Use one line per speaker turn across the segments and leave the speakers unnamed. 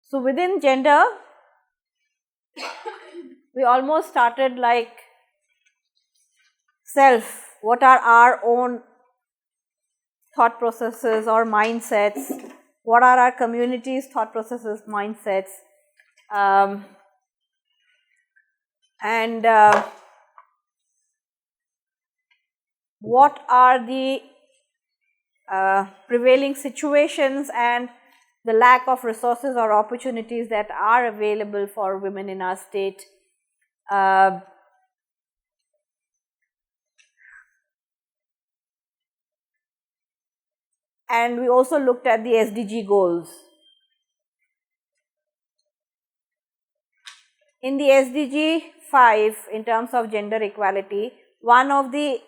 So, within gender, we almost started like self, what are our own thought processes or mindsets, what are our communities' thought processes, mindsets, and what are the prevailing situations and the lack of resources or opportunities that are available for women in our state. And we also looked at the SDG goals. In the SDG 5, in terms of gender equality, one of the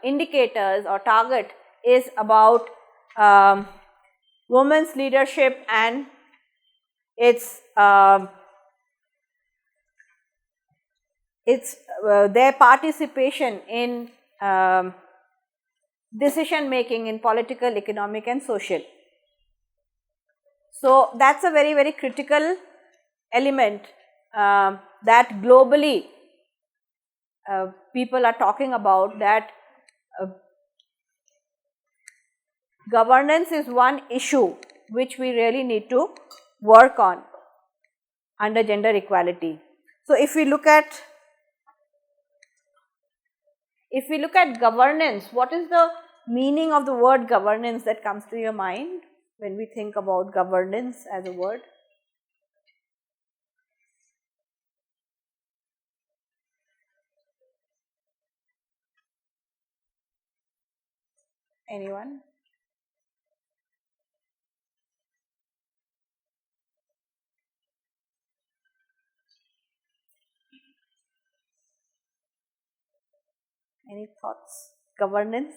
indicators or target is about women's leadership and its their participation in decision making in political, economic and social. So, that is a very, very critical element that globally people are talking about, that governance is one issue which we really need to work on under gender equality. So, if we look at governance, what is the meaning of the word governance that comes to your mind when we think about governance as a word? Anyone? Any thoughts? Governance?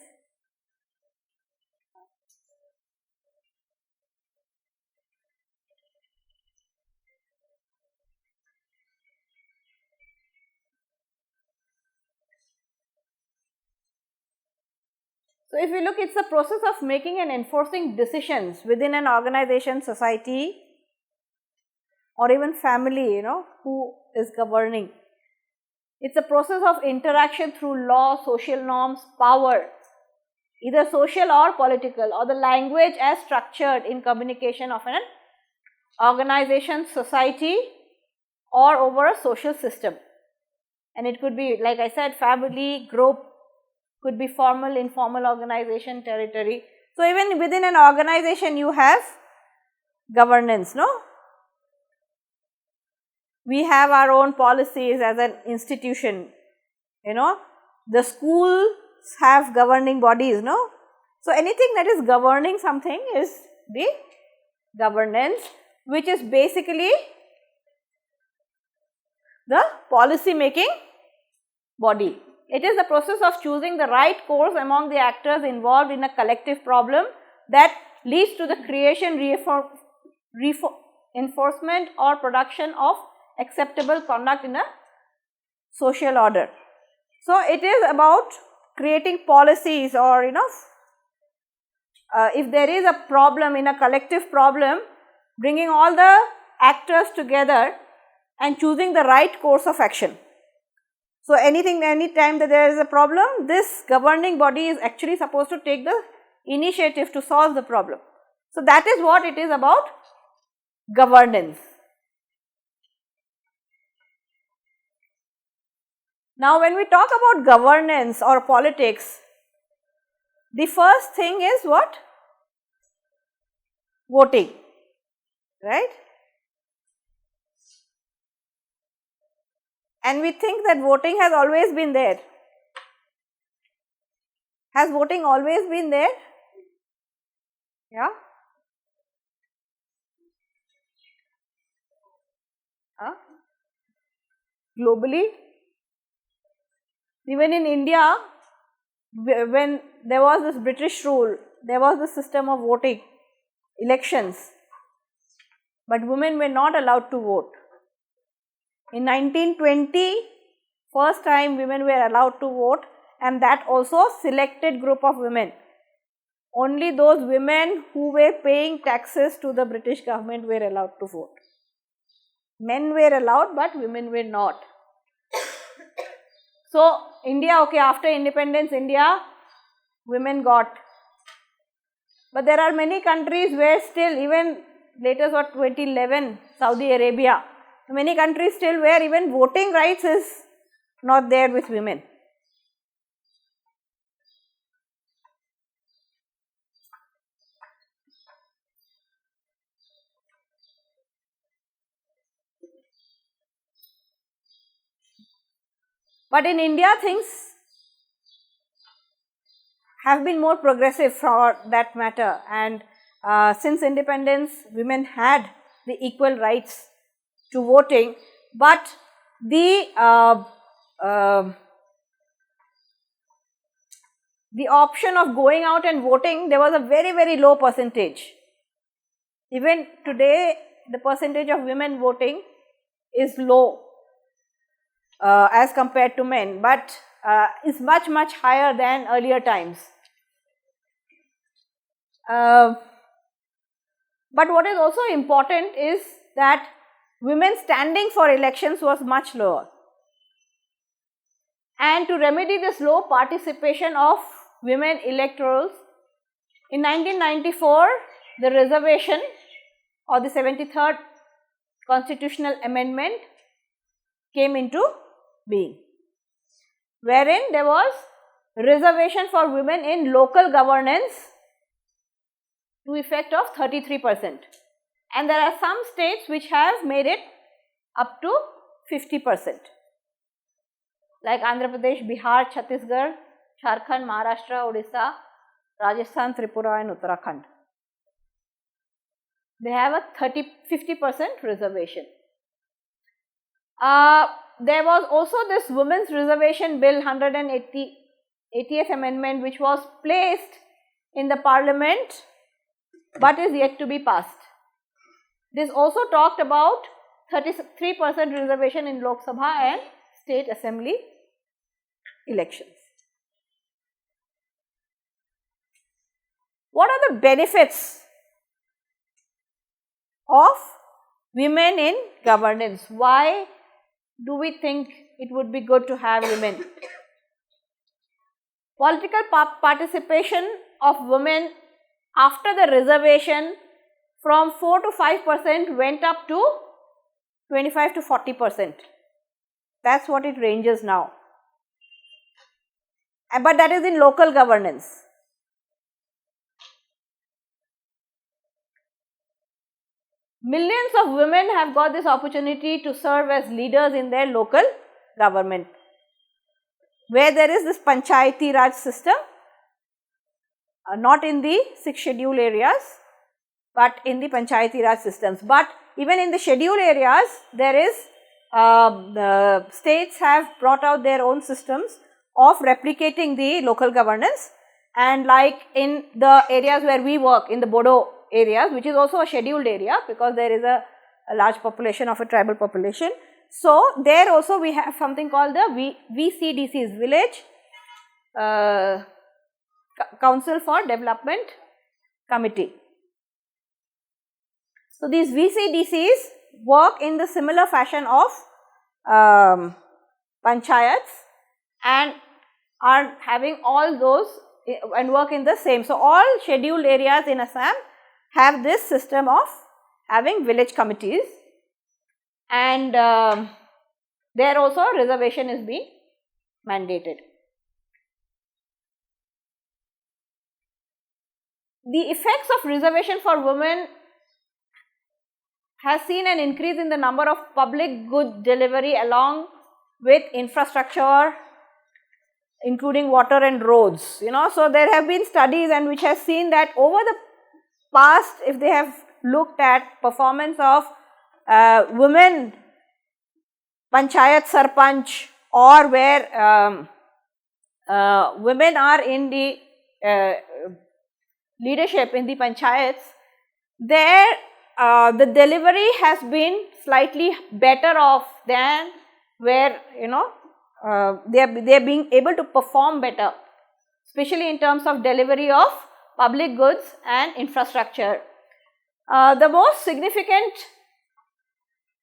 So, if you look, it is the process of making and enforcing decisions within an organization, society or even family, who is governing. It is a process of interaction through law, social norms, power, either social or political, or the language as structured in communication of an organization, society or over a social system. And it could be, like I said, family, group, could be formal, informal organization, territory. So, even within an organization you have governance, no? We have our own policies as an institution, the schools have governing bodies, no? So, anything that is governing something is the governance, which is basically the policy making body. It is the process of choosing the right course among the actors involved in a collective problem that leads to the creation, enforcement or production of acceptable conduct in a social order. So, it is about creating policies, or if there is a problem in a collective problem, bringing all the actors together and choosing the right course of action. So, any time that there is a problem, this governing body is actually supposed to take the initiative to solve the problem. So, that is what it is about, governance. Now, when we talk about governance or politics, the first thing is what? Voting, right? And we think that voting has always been there. Has voting always been there? Yeah? Globally? Even in India, when there was this British rule, there was the system of voting, elections, but women were not allowed to vote. In 1920, first time women were allowed to vote, and that also selected group of women. only those women who were paying taxes to the British government were allowed to vote. Men were allowed, but women were not. So, India, okay, after independence, India, women got. But there are many countries where still, even later, 2011, Saudi Arabia, many countries still where even voting rights is not there with women. But in India, things have been more progressive for that matter, and since independence, women had the equal rights to voting, but the option of going out and voting, there was a very, very low percentage. Even today, the percentage of women voting is low as compared to men, but is much, much higher than earlier times. But what is also important is that women standing for elections was much lower. And to remedy this low participation of women electorals, in 1994, the reservation or the 73rd constitutional amendment came into being, wherein there was reservation for women in local governance to effect of 33%, and there are some states which have made it up to 50%, like Andhra Pradesh, Bihar, Chhattisgarh, Jharkhand, Maharashtra, Odisha, Rajasthan, Tripura and Uttarakhand. They have a 50% reservation. There was also this Women's Reservation Bill 180th Amendment, which was placed in the Parliament but is yet to be passed. This also talked about 33% reservation in Lok Sabha and State Assembly elections. What are the benefits of women in governance? Why do we think it would be good to have women? Political participation of women after the reservation from 4 to 5% went up to 25 to 40%. That's what it ranges now. But that is in local governance. Millions of women have got this opportunity to serve as leaders in their local government, where there is this Panchayati Raj system, not in the 6 scheduled areas, but in the Panchayati Raj systems. But even in the scheduled areas, there is, the states have brought out their own systems of replicating the local governance, and like in the areas where we work, in the Bodo areas, which is also a scheduled area because there is a large population of a tribal population. So, there also we have something called the VCDCs, Village Council for Development Committee. So, these VCDCs work in the similar fashion of panchayats and are having all those and work in the same. So, all scheduled areas in Assam have this system of having village committees, and there also reservation is being mandated. The effects of reservation for women has seen an increase in the number of public good delivery along with infrastructure, including water and roads. So there have been studies and which has seen that over the past, if they have looked at performance of women panchayat sarpanch, or where women are in the leadership in the panchayats, there the delivery has been slightly better off than where they are being able to perform better, especially in terms of delivery of public goods and infrastructure. The most significant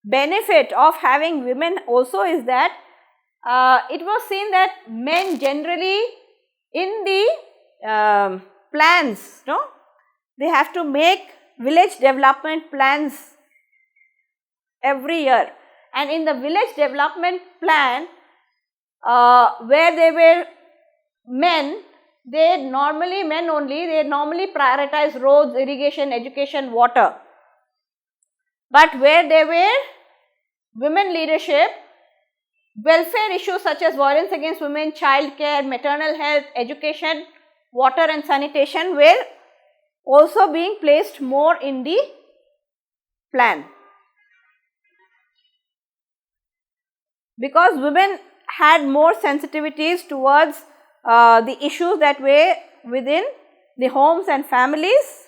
benefit of having women also is that it was seen that men generally in the plans, they have to make village development plans every year, and in the village development plan where they were men, they normally prioritize roads, irrigation, education, water. But where there were women leadership, welfare issues such as violence against women, child care, maternal health, education, water and sanitation were also being placed more in the plan. Because women had more sensitivities towards the issues that were within the homes and families,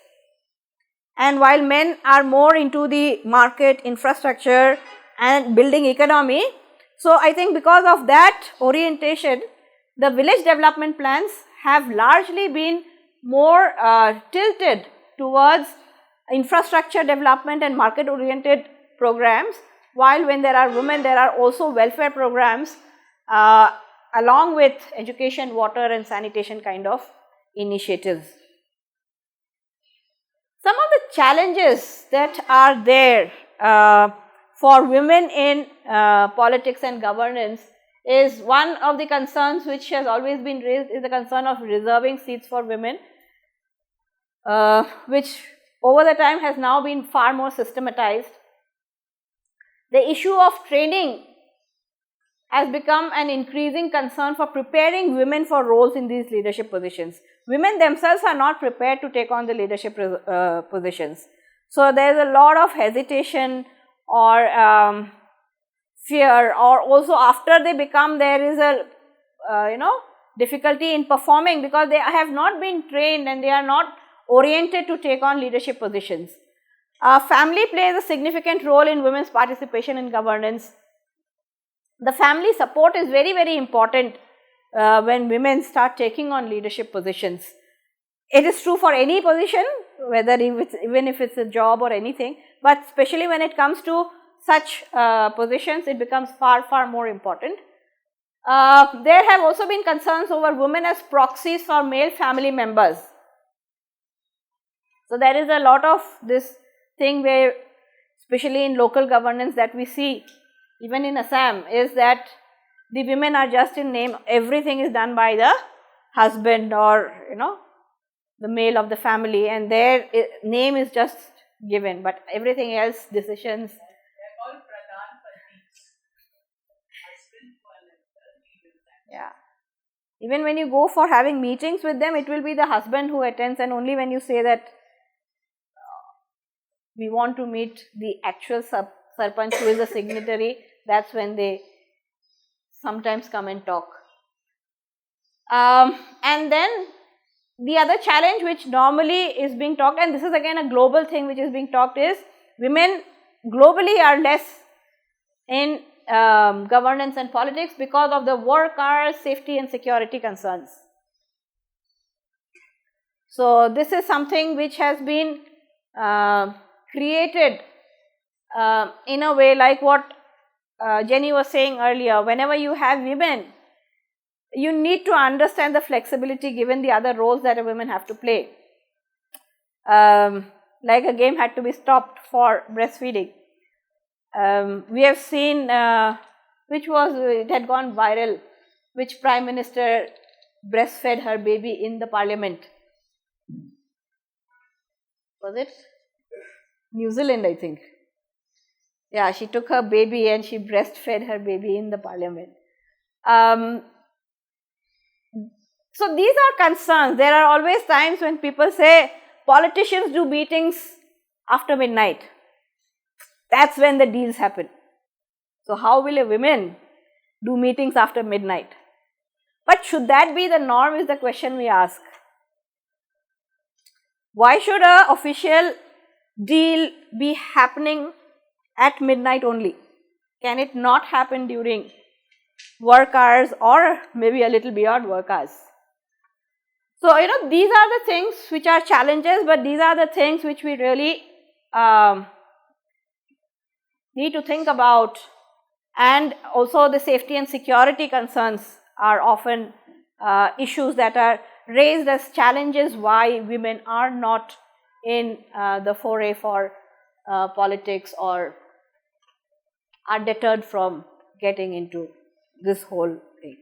and while men are more into the market, infrastructure and building economy. So, I think because of that orientation, the village development plans have largely been more tilted towards infrastructure development and market oriented programs, while when there are women, there are also welfare programs along with education, water and sanitation kind of initiatives. Some of the challenges that are there for women in politics and governance is, one of the concerns which has always been raised is the concern of reserving seats for women, which over the time has now been far more systematized. The issue of training has become an increasing concern for preparing women for roles in these leadership positions. Women themselves are not prepared to take on the leadership positions. So, there is a lot of hesitation or fear, or also after they become, there is a difficulty in performing because they have not been trained and they are not oriented to take on leadership positions. Family plays a significant role in women's participation in governance. The family support is very, very important when women start taking on leadership positions. It is true for any position, whether even if it's a job or anything, but especially when it comes to such positions, it becomes far, far more important. There have also been concerns over women as proxies for male family members. So, there is a lot of this thing where, especially in local governance, that we see even in Assam, is that the women are just in name, everything is done by the husband or the male of the family, and their name is just given, but everything else, decisions.
They're called pradhan patis. Husband for
Yeah. Even when you go for having meetings with them, it will be the husband who attends, and only when you say that we want to meet the actual sarpanch who is a signatory, that's when they sometimes come and talk. And then the other challenge which normally is being talked, and this is again a global thing which is being talked, is women globally are less in governance and politics because of the work hours, safety and security concerns. So, this is something which has been created in a way like what Jenny was saying earlier. Whenever you have women, you need to understand the flexibility given the other roles that a women have to play. Like a game had to be stopped for breastfeeding. We have seen it had gone viral, which Prime Minister breastfed her baby in the parliament. Was it New Zealand, I think? Yeah, she took her baby and she breastfed her baby in the parliament. So, these are concerns. There are always times when people say politicians do meetings after midnight. That's when the deals happen. So, how will a woman do meetings after midnight? But should that be the norm is the question we ask. Why should an official deal be happening at midnight only? Can it not happen during work hours or maybe a little beyond work hours? So, these are the things which are challenges, but these are the things which we really need to think about, and also the safety and security concerns are often issues that are raised as challenges why women are not in the foray for politics or are deterred from getting into this whole thing.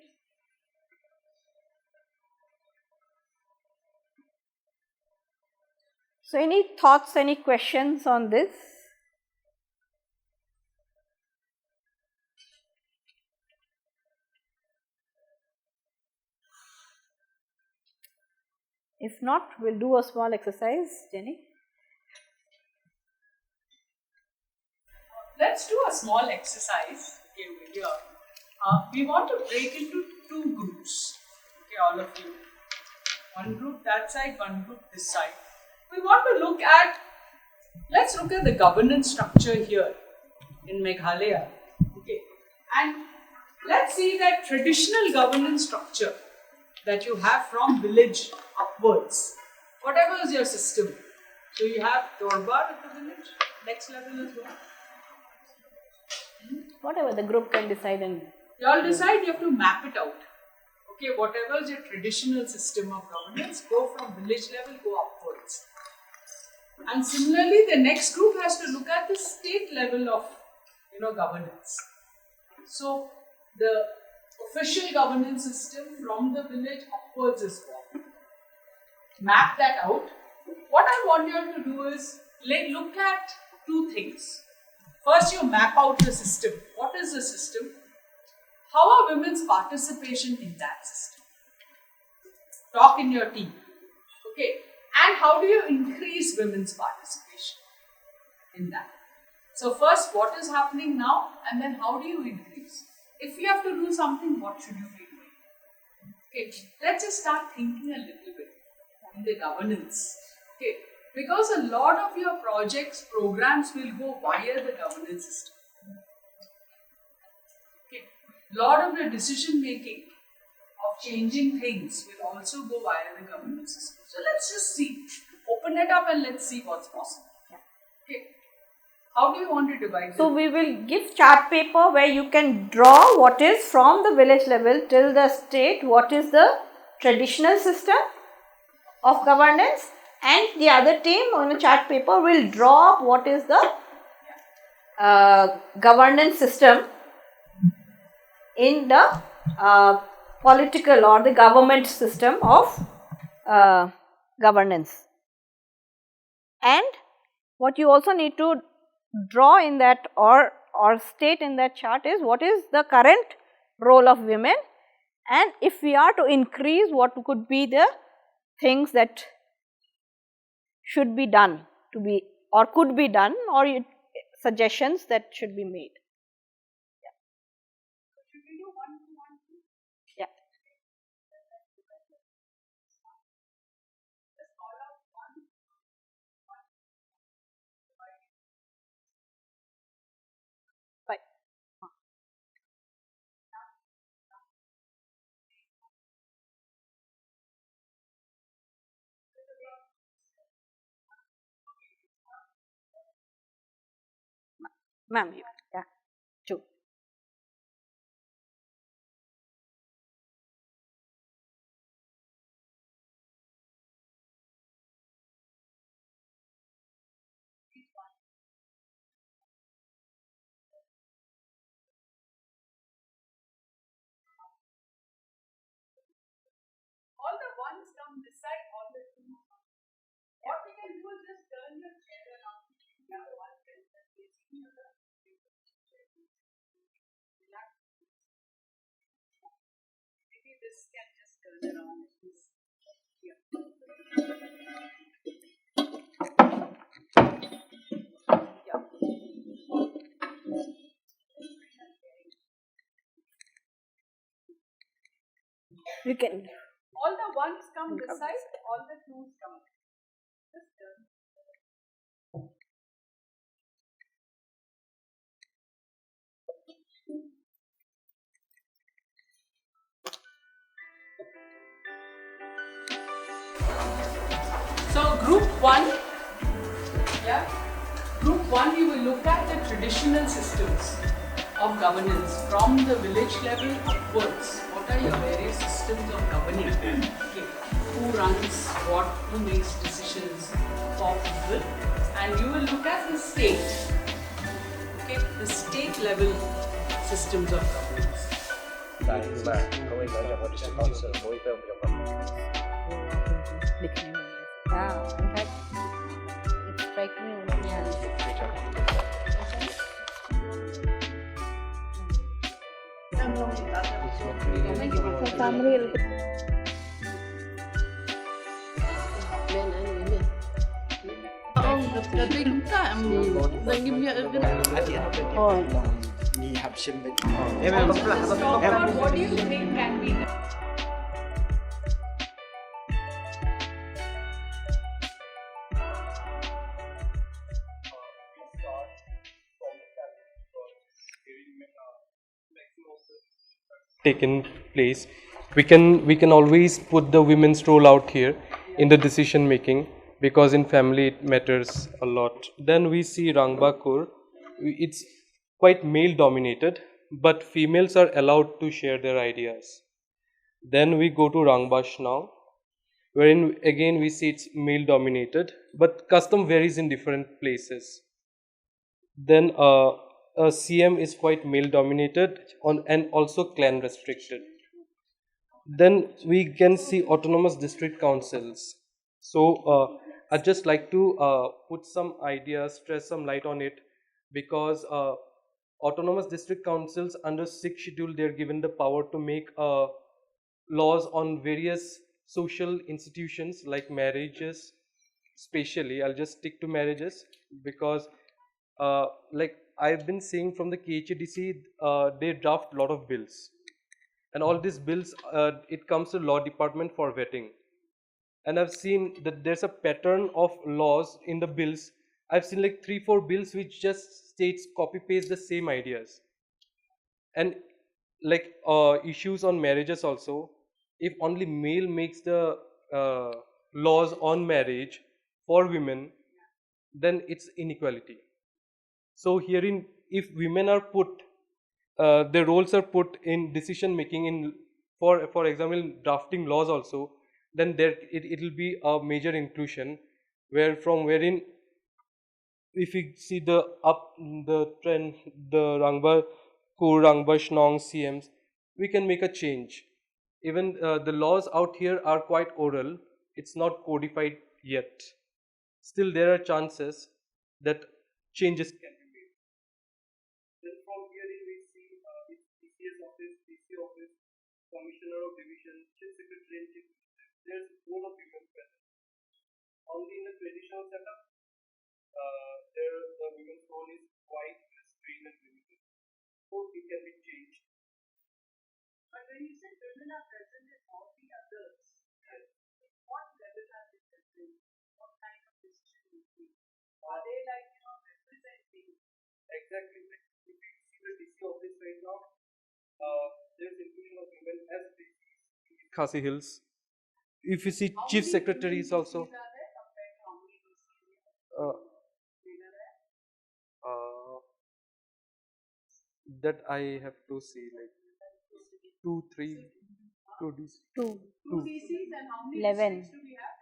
So, any thoughts, any questions on this? If not, we'll do a small exercise, Jenny.
Let's do a small exercise. Okay, over here. We want to break into two groups. Okay, all of you. One group that side, one group this side. We want to look at, let's look at the governance structure here in Meghalaya. Okay, and let's see that traditional governance structure that you have from village upwards. Whatever is your system. So you have Dorbar at the village, next level is what?
Whatever the group can decide, and
you all decide, you have to map it out. Okay, whatever is your traditional system of governance, go from village level, go upwards. And similarly, the next group has to look at the state level of governance. So the official governance system from the village upwards is what? Map that out. What I want you all to do is look at two things. First, you map out the system. What is the system? How are women's participation in that system? Talk in your team. Okay. And how do you increase women's participation in that? So first, what is happening now, and then how do you increase? If you have to do something, what should you be doing? Okay. Let's just start thinking a little bit in the governance. Okay. Because a lot of your projects, programs will go via the governance system. Okay. A lot of your decision making of changing things will also go via the governance system. So let's just see. Open it up and let's see what's possible. Okay. How do you want to divide it?
So we will give chart paper where you can draw what is from the village level till the state, what is the traditional system of governance, and the other team on a chart paper will draw up what is the governance system in the political or the government system of governance. And what you also need to draw in that or state in that chart is what is the current role of women, and if we are to increase, what could be the things that should be done to be or could be done, or suggestions that should be made.
Should we do 1, 2, 1, 2?
Yeah.
Just call out 1, 1.
Bye. Ma'am, yeah, 2.
All the 1s come this side, all the 2s come. What we can do is just turn your chair around. Yeah, one can face the other. Relax. Maybe this can just turn around. Yeah.
You can.
All the 1s come this side, all the 2s come. Just turn. Yeah. Group 1, we will look at the traditional systems of governance from the village level upwards. What are your various systems of governing? Okay. Who runs what, who makes decisions for people, and you will look at the state. Okay, the state level systems of governance.
Yeah, in fact, it strikes me only as family. Oh,
Let's talk about what do you think can be done.
Taken place, we can always put the women's role out here in the decision making, because in family it matters a lot. Then we see Rangbakur, it's quite male dominated, but females are allowed to share their ideas. Then we go to Rangbash now, wherein again we see it's male dominated, but custom varies in different places. Then CM is quite male dominated and also clan restricted. Then we can see autonomous district councils. So I'd just like to put some ideas, stress some light on it, because autonomous district councils under 6th schedule, they're given the power to make laws on various social institutions like marriages. Especially, I'll just stick to marriages, because like I've been seeing from the KHDC, they draft a lot of bills, and all these bills, it comes to law department for vetting. And I've seen that there's a pattern of laws in the bills. I've seen like 3-4 bills which just states copy paste the same ideas. And like issues on marriages also, if only male makes the uh, laws on marriage for women, then it's inequality. So herein, if women are put, their roles are put in decision making, in for example drafting laws also, then there it will be a major inclusion, where from wherein, if we see the trend, the Rangba Kur, Rangba Shnong CMs, we can make a change. Even the laws out here are quite oral, it's not codified yet. Still, there are chances that changes can be made. Then from here we see DCS office, DC office, Commissioner of Division, Chief Secretary and Chief Minister. There's role of women present. Only in the traditional setup, there the women's role is quite restrained and limited. So it can be changed.
But when you say women are present in all the others, yes, what level are they present? What kind of decision making? Are they like, representing?
Exactly. Like if we see the DC office right now, there's inclusion of women as DCs in Khasi Hills. If you see chief secretaries also, uh, that I have to see, like 2, 3, 2 DC.
2,
Two DCs, and how many
11.
districts do we have?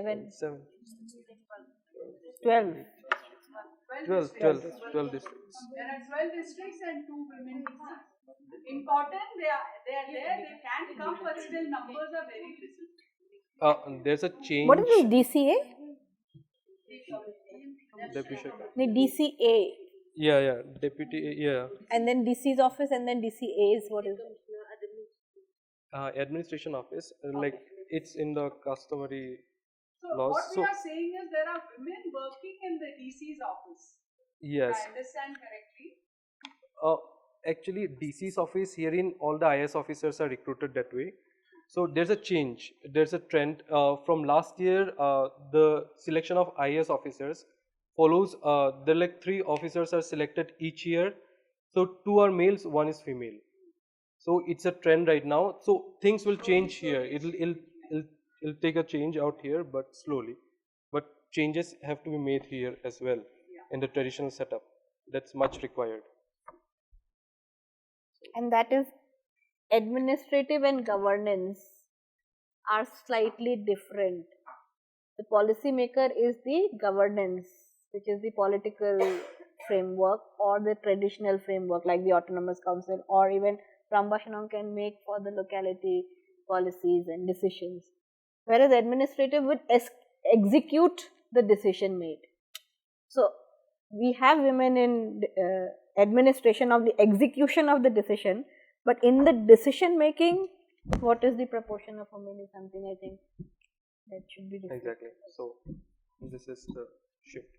11,
7,
12.
12 districts.
There are 12 districts and 2 women DCs. Important, they are there, they can come, but still numbers are very little.
There's a change.
What is this DCA?
Deputy.
The DCA.
Yeah, deputy, yeah.
And then DC's office, and then DCA is what is it?
Administration office, like it's in the customary
So
laws.
what we are saying is there are women working in the DC's office.
Yes.
I understand correctly.
Actually, DC's office, herein all the IS officers are recruited that way. So there's a change, there's a trend. From last year, the selection of IS officers follows, there are like 3 officers are selected each year. So 2 are males, 1 is female. So it's a trend right now. So things will change here. It'll take a change out here, but slowly. But changes have to be made here as well in the traditional setup. That's much required.
And that is administrative and governance are slightly different. The policy maker is the governance, which is the political framework or the traditional framework like the autonomous council, or even Rambashanam can make for the locality policies and decisions, whereas administrative would execute the decision made. So we have women in administration of the execution of the decision, but in the decision making, what is the proportion of women is something I think that should be different.
Exactly. So this is the shift.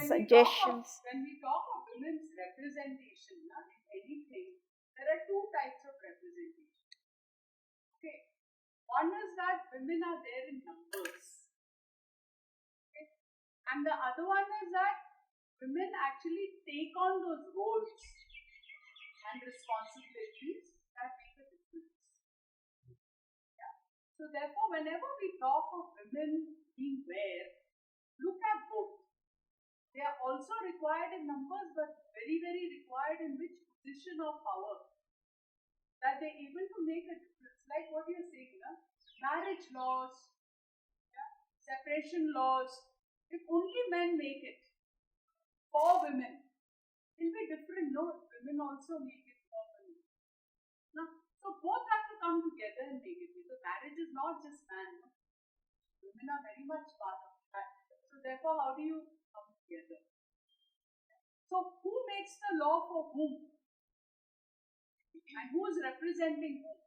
Suggestions.
When we talk of women's representation in anything, there are two types of representation. Okay, one is that women are there in numbers, okay? And the other one is that women actually take on those roles and responsibilities that make a difference. Yeah. So therefore, whenever we talk of women being where, look at both. They are also required in numbers, but very, very required in which position of power, that they're able to make a difference. Like what you're saying, marriage laws, separation laws, if only men make it for women, it will be different. No, women also make it for women. Now, so both have to come together and make it, because marriage is not just man. No? Women are very much part of that. So therefore, how do you come together? So who makes the law for whom? And who is representing whom?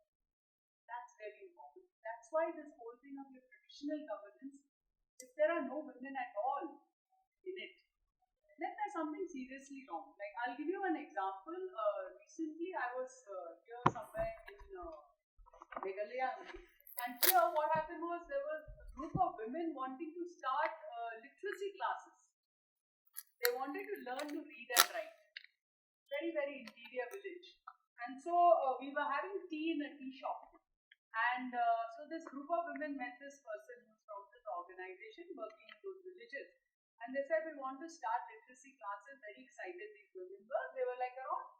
That's very important. That's why this whole thing of your traditional governance, if there are no women at all in it, then there's something seriously wrong. Like, I'll give you an example. Recently, I was here somewhere in Meghalaya, and here what happened was there was a group of women wanting to start literacy classes. They wanted to learn to read and write. Very, very interior village. And so we were having tea in a tea shop. And so this group of women met this person who's from this organization working in those villages. And they said, we want to start literacy classes. Very excited these women were. They were like around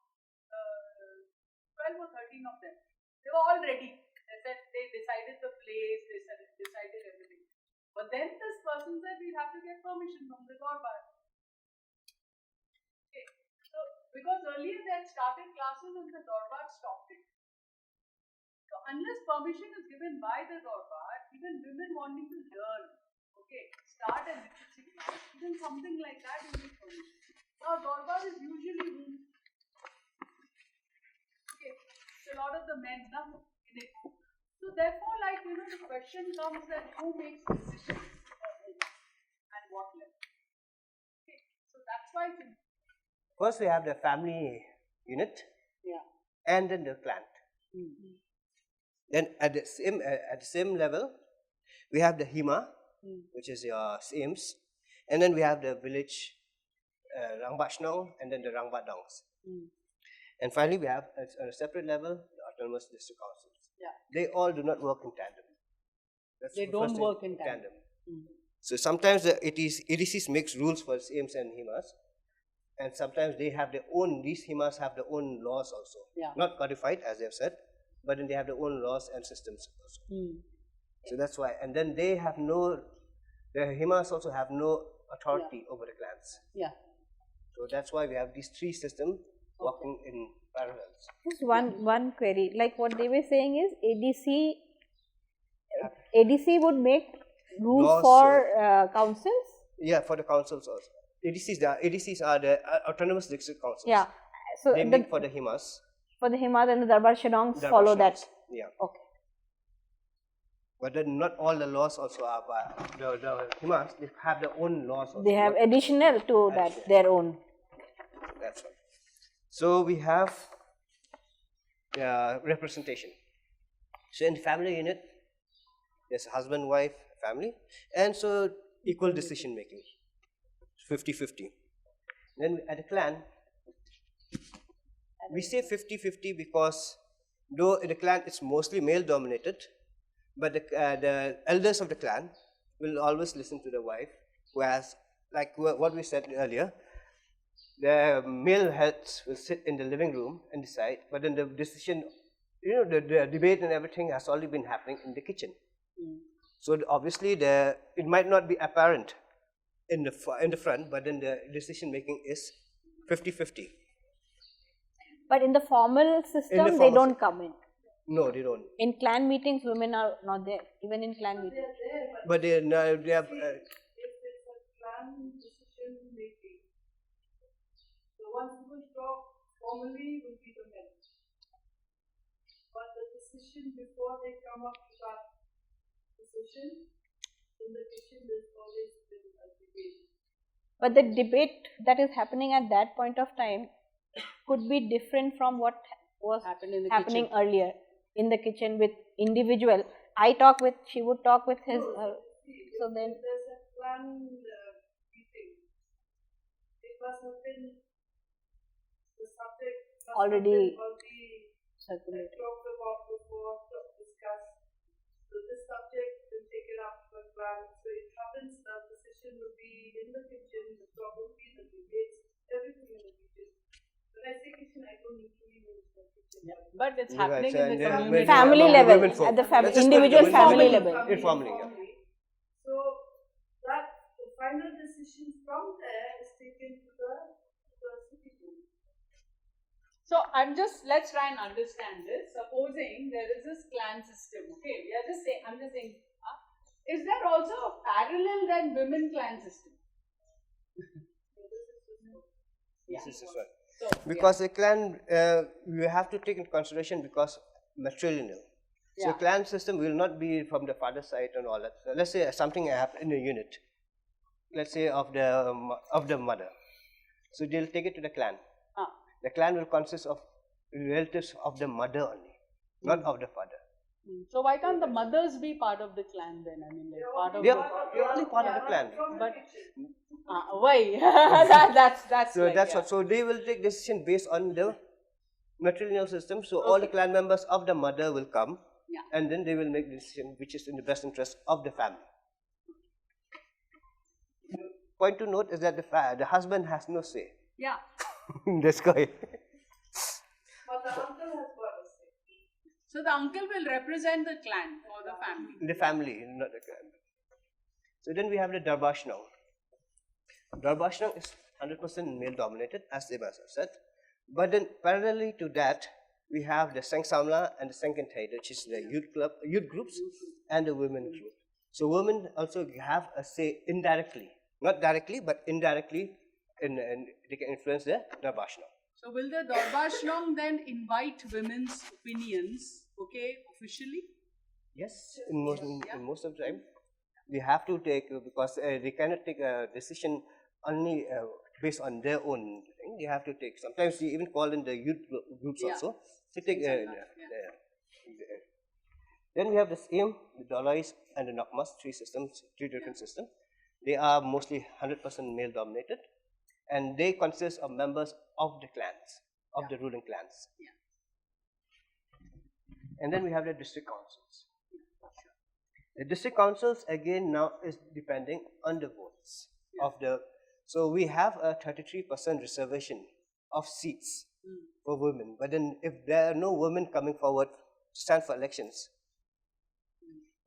12 or 13 of them. They were all ready. They said they decided the place, they decided everything. But then this person said, we'll have to get permission from the Dorbar. Okay. So, because earlier they had started classes and the Dorbar stopped it. So, unless permission is given by the Dorbar, even women wanting to learn, okay, start a literacy class, even something like that, you need permission. Now, Dorbar is usually whom? Okay, so a lot of the men in it. So, therefore, like, the question comes that who makes decisions and what level? Okay, so that's why it's important.
First, we have the family unit, and then the clan. Then at the same level, we have the hima, which is your aims, and then we have the village Rangbachnong, and then the Rangbadangs. And finally, we have at a separate level the autonomous district councils. They all do not work in tandem.
They don't work in tandem.
So sometimes the ADCs makes rules for aims and himas. And sometimes they have their own, these himas have their own laws also. Not codified, as they have said, but then they have their own laws and systems also. So that's why. And then they have the himas also have no authority over the clans. So that's why we have these three systems working in parallels.
Just one query. Like what they were saying is ADC would make rules
Laws,
for councils?
Yeah, for the councils also. ADCs are the autonomous district councils.
Yeah. So
they make for the himas.
For the himas and the Darbar Shillongs follow that.
Yeah.
Okay.
But then not all the laws also are by the himas. They have their own laws also.
They have additional to that, their own.
That's right. So we have representation. So in the family unit, there's husband, wife, family, and so equal decision making. 50-50. Then at the clan, we say 50-50 because though in the clan it's mostly male dominated, but the elders of the clan will always listen to the wife, who has, like what we said earlier, the male heads will sit in the living room and decide, but then the decision, the debate and everything has already been happening in the kitchen. So obviously, it might not be apparent in the front, but then the decision making is 50-50.
But in the formal system, they
formal
don't come in.
No, they don't.
In clan meetings, women are not there, even in clan meetings.
But they have.
If it's a plan decision making, the ones who will talk formally will be the men. But the decision before they come up to that decision, in the kitchen there's always been a debate.
But the debate that is happening at that point of time could be different from what was happening earlier in the kitchen with individual. She would talk with his. So then
there's a planned meeting. It must have been the subject
already
circulated, talked about before, discussed. So this subject will take it up for plan. So it happens that decision will be in the kitchen, the talk will be the debates, everything in the kitchen. When I say kitchen, I don't usually mean the kitchen.
Yeah, but it's
Right,
happening
so
in the
and then
community.
family
among
level,
women folk.
at the
Let's just put it
individual
women
family
folk.
level.
Informally, yeah.
So that the final decision from there is taken to the city board.
So let's try and understand this. Supposing there is this clan system, okay? I'm just saying, is there also a parallel than women clan system?
This is right.
So,
Because the clan, you have to take into consideration because matrilineal. So
Yeah.
clan system will not be from the father side and all that. So let's say something happened in a unit. Let's say of the mother. So they'll take it to the clan. The clan will consist of relatives of the mother only, not of the father.
So why can't the mothers be part of the clan then? I mean, like part of
They
the.
are only part of the clan.
But why? that's
So
like,
that's
yeah.
what. So they will take decision based on the matrilineal system. So all the clan members of the mother will come, and then they will make the decision which is in the best interest of the family. Point to note is that the husband has no say.
Yeah.
in this guy.
But the uncle has got a say.
So the uncle will represent the clan or the family.
The family, not the clan. So then we have the Darbashnang. Darbashnang is 100% male dominated, as they must have said. But then parallelly to that, we have the Sang Samla and the Sankantai, which is the youth groups and the women group. So women also have a say indirectly, not directly, but indirectly, and they can influence the Darbashnang.
So will the Darbashnang then invite women's opinions, okay, officially?
Yes, in most of the time, they have to take, because they cannot take a decision only based on their own thing. They have to take, sometimes they even call in the youth groups also to take. Then we have the same, the Dolois and the Nokmas, three different systems. They are mostly 100% male dominated, and they consist of members of the clans, of the ruling clans. And then we have the district councils. The district councils again now is depending on the votes of the. So we have a 33% reservation of seats for women. But then if there are no women coming forward to stand for elections,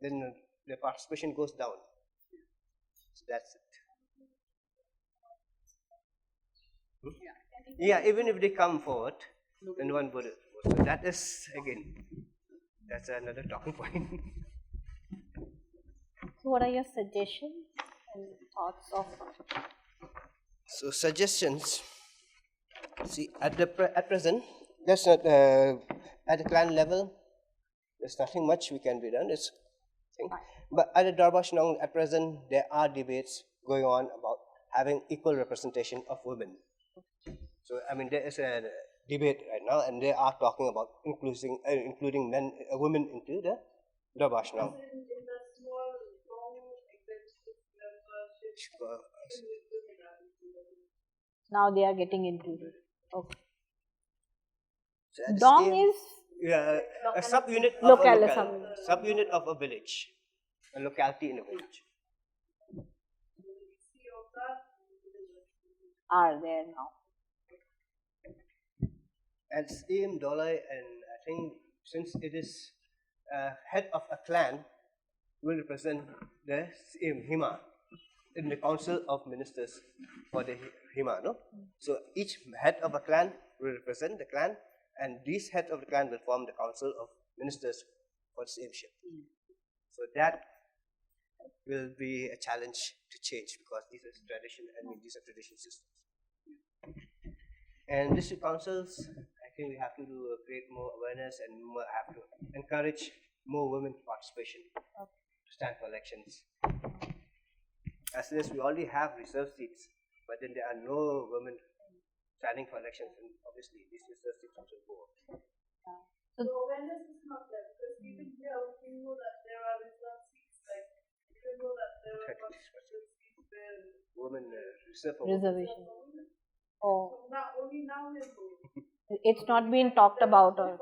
then the participation goes down. So that's it. Yeah, even if they come forward, then one vote. So that is again, that's another talking point.
So what are your suggestions and thoughts of?
So suggestions. See, at present, that's not at the clan level. There's nothing much we can be done. But at the Darbashnang at present, there are debates going on about having equal representation of women. So I mean, there is a debate right now, and they are talking about including women into the Darbashnang.
In the small, long executive membership,
Now they are getting into it. Okay.
So at the
Dong
same-
is
a subunit
Local,
subunit of a village, a locality in a village.
are there now.
And Im Dolai, and I think since it is head of a clan, will represent the Hima in the council of ministers for the Hima, no? So each head of a clan will represent the clan, and these heads of the clan will form the council of ministers for the Imship. So that will be a challenge to change, because these are tradition, these are tradition systems. And district councils, I think we have to create more awareness and have to encourage more women participation to stand for elections. As soon as we already have reserved seats, but then there are no women standing for elections, and obviously these reserved seats also go up.
So awareness is not there, because even here we know that there are reserved seats, like we know that there are reserved seats where
women reserve for
Reservation.
women.
Oh,
So now only now we're going.
it's not been talked about. Or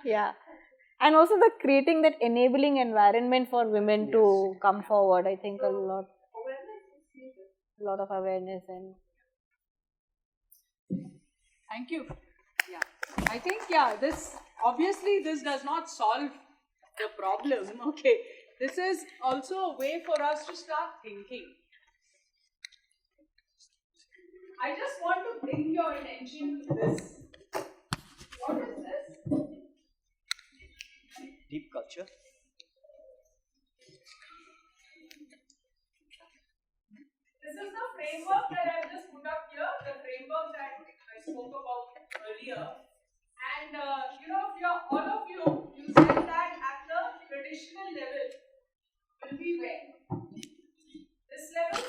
yeah, and also the creating that enabling environment for women to come forward. I think a lot of awareness and.
Thank you. Yeah, I think this obviously this does not solve the problem. Okay, this is also a way for us to start thinking. I just want to bring your attention to this. What is this?
Deep culture.
This is the framework that I've just put up here, the framework that I spoke about earlier. And all of you said that at the traditional level will be where? This level?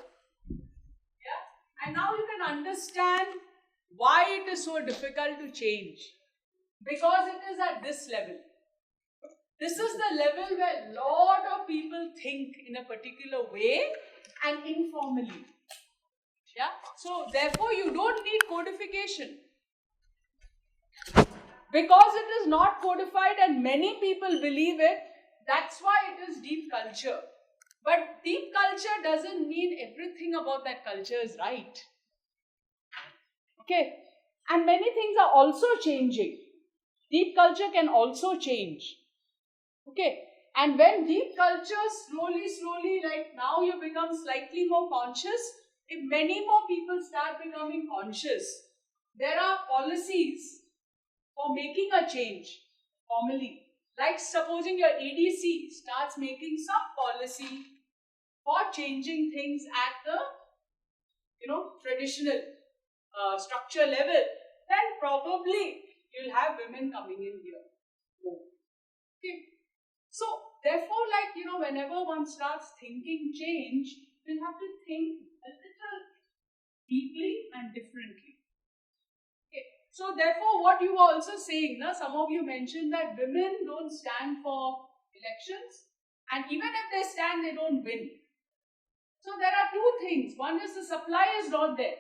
Yeah? And now you can understand why it is so difficult to change. Because it is at this level. This is the level where a lot of people think in a particular way and informally. Yeah? So therefore you don't need codification. Because it is not codified and many people believe it, that's why it is deep culture. But deep culture doesn't mean everything about that culture is right. Okay? And many things are also changing. Deep culture can also change. Okay? And when deep culture slowly, like now you become slightly more conscious, if many more people start becoming conscious, there are policies for making a change formally. Like supposing your ADC starts making some policy for changing things at the traditional structure level, then probably you'll have women coming in here. Okay. So therefore, whenever one starts thinking change, we'll have to think a little deeply and differently. Okay. So therefore, what you were also saying, some of you mentioned that women don't stand for elections, and even if they stand, they don't win. So there are two things. One is the supply is not there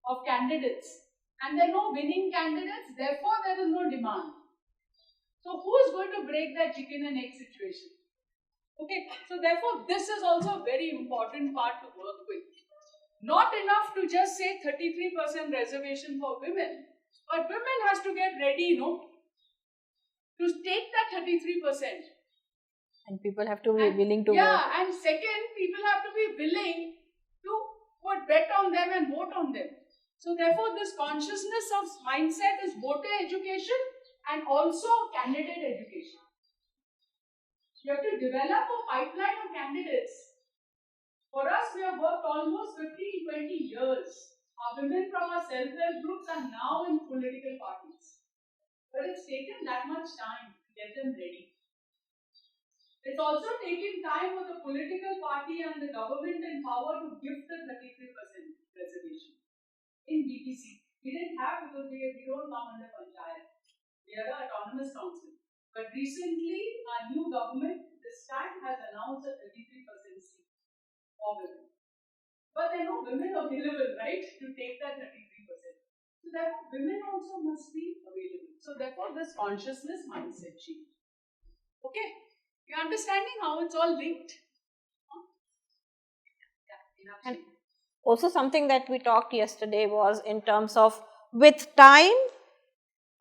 of candidates, and there are no winning candidates, therefore there is no demand. So who is going to break that chicken and egg situation? Okay, so therefore this is also a very important part to work with. Not enough to just say 33% reservation for women, but women has to get ready, to take that 33%.
And people have to be willing to vote.
Yeah, and second, people have to be willing to put bet on them and vote on them. So therefore, this consciousness of mindset is voter education and also candidate education. You have to develop a pipeline of candidates. For us, we have worked almost 15-20 years. Our women from our self-help groups are now in political parties. But it's taken that much time to get them ready. It's also taken time for the political party and the government in power to give the 33% reservation. In BTC, we didn't have because we don't come under panchayat. We are an autonomous council. But recently, our new government this time has announced a 33% seat for women. But there are no women available, right, to take that 33%. So therefore, women also must be available. So therefore, this consciousness mindset change. Okay? You're understanding how it's all linked? Yeah.
And also something that we talked yesterday was in terms of with time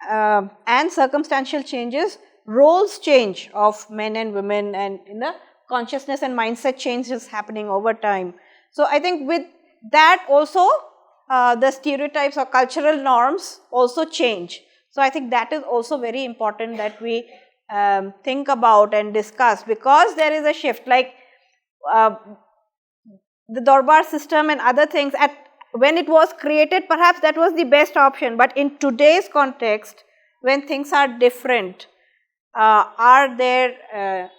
and circumstantial changes, roles change of men and women, and in the consciousness and mindset change is happening over time. So, I think with that also the stereotypes or cultural norms also change. So, I think that is also very important that we think about and discuss, because there is a shift, like the Darbar system and other things, when it was created, perhaps that was the best option, but in today's context, when things are different, are there,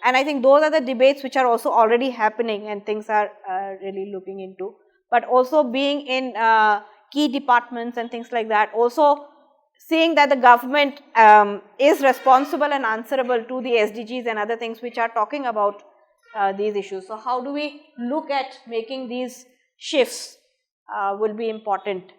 and I think those are the debates which are also already happening and things are really looking into, but also being in key departments and things like that, also seeing that the government is responsible and answerable to the SDGs and other things which are talking about these issues. So, how do we look at making these shifts will be important.